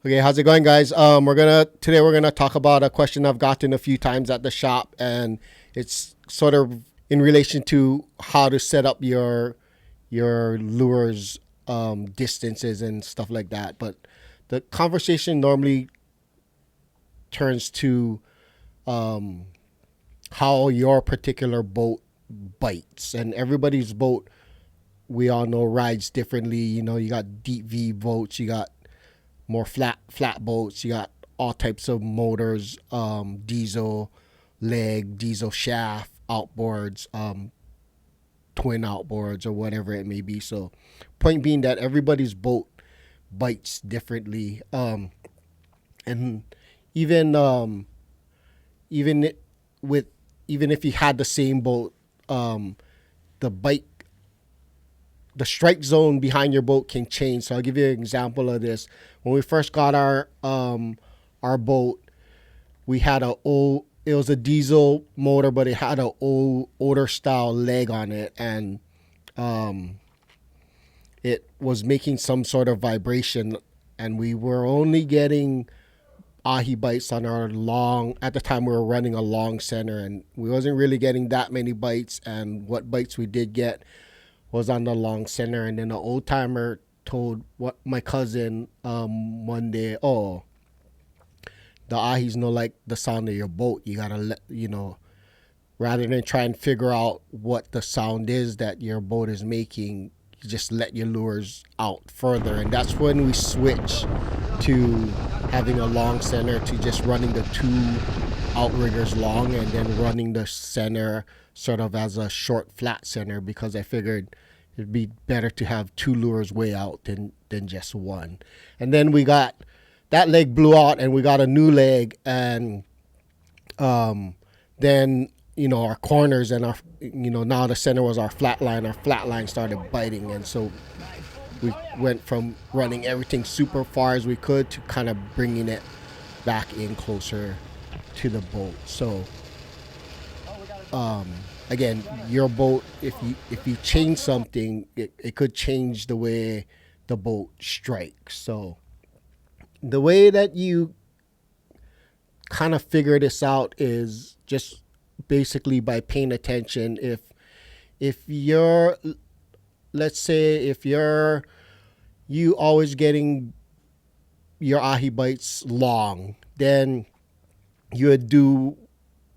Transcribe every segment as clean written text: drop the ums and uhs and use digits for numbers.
Okay, how's it going, guys? Today we're gonna talk about a question I've gotten a few times at the shop, and it's sort of in relation to how to set up your lures, distances and stuff like that. But the conversation normally turns to um, how your particular boat bites, and everybody's boat, we all know, rides differently. You know, you got deep V boats, you got more flat boats. You got all types of motors, diesel leg, diesel shaft, outboards, twin outboards, or whatever it may be. So, point being that everybody's boat bites differently, and even even it, with even if you had the same boat, the bite the strike zone behind your boat can change. So I'll give you an example of this. When we first got our boat, we had it was a diesel motor, but it had a old older style leg on it, and um, it was making some sort of vibration, and we were only getting ahi bites on our long. At the time, we were running a long center, and we wasn't really getting that many bites. And what bites we did get was on the long center. And then the old timer told what my cousin one day, oh, the ahis know like the sound of your boat. You gotta let rather than try and figure out what the sound is that your boat is making, you just let your lures out further. And that's when we switch to having a long center to just running the two outriggers long, and then running the center sort of as a short flat center, because I figured it'd be better to have two lures way out than just one. And then we got that leg blew out, and we got a new leg, and then our corners and our now the center was our flat line. Our flat line started biting, and so we went from running everything super far as we could to kind of bringing it back in closer to the boat. So again, your boat, if you change something, it could change the way the boat strikes. So the way that you kind of figure this out is just basically by paying attention. If you're, let's say, if you always getting your ahi bites long, then you would do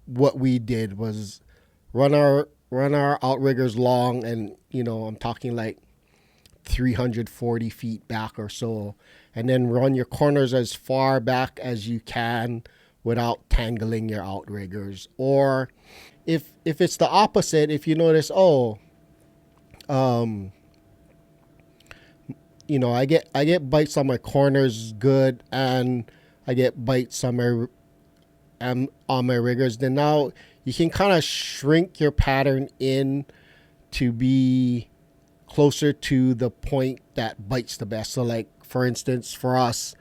what we did, was run our outriggers long, and I'm talking like 340 feet back or so, and then run your corners as far back as you can without tangling your outriggers. Or if it's the opposite, if you notice, I get bites on my corners good, and I get bites on my riggers, then now you can kind of shrink your pattern in to be closer to the point that bites the best. So, like, for instance, for us,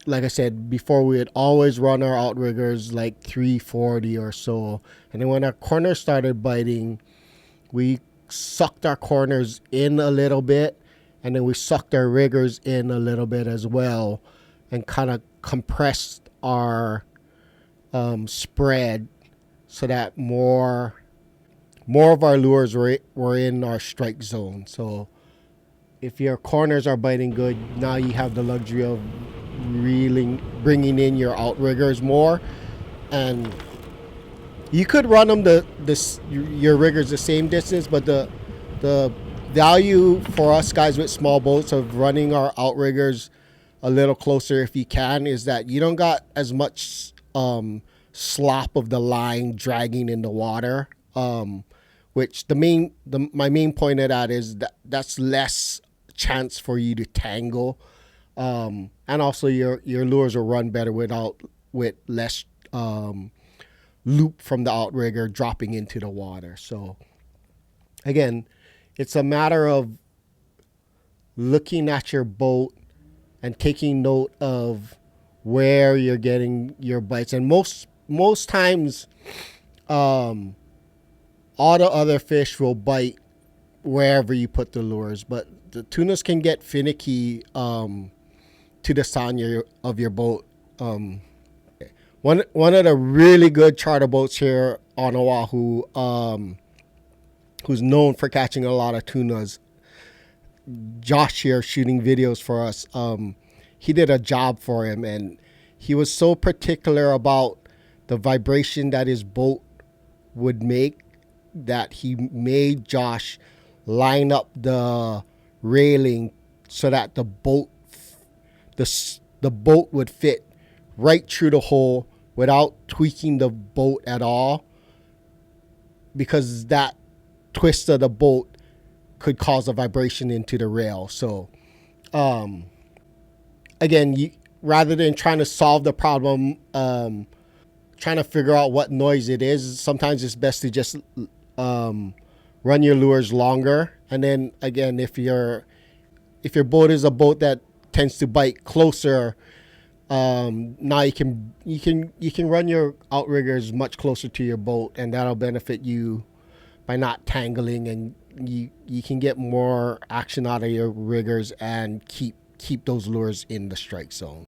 like I said before, we would always run our outriggers like 340 or so, and then when our corners started biting, we sucked our corners in a little bit, and then we sucked our riggers in a little bit as well, and kind of compressed our spread so that more of our lures were in our strike zone. So if your corners are biting good, now you have the luxury of bringing in your outriggers more, and you could run them your riggers the same distance, but the value for us guys with small boats of running our outriggers a little closer, if you can, is that you don't got as much slop of the line dragging in the water. Which my main point of that is that's less chance for you to tangle, and also your lures will run better with less loop from the outrigger dropping into the water. So again, it's a matter of looking at your boat and taking note of where you're getting your bites. And most times, all the other fish will bite wherever you put the lures, but the tunas can get finicky to the sound of your boat. One of the really good charter boats here on Oahu, who's known for catching a lot of tunas, Josh here shooting videos for us. He did a job for him, and he was so particular about the vibration that his boat would make that he made Josh line up the railing so that the boat would fit right through the hole without tweaking the boat at all, because that twist of the boat could cause a vibration into the rail. So again, rather than trying to solve the problem, trying to figure out what noise it is, sometimes it's best to just run your lures longer. And then again, if your boat is a boat that tends to bite closer, now you can run your outriggers much closer to your boat, and that'll benefit you by not tangling, and you can get more action out of your riggers and keep those lures in the strike zone.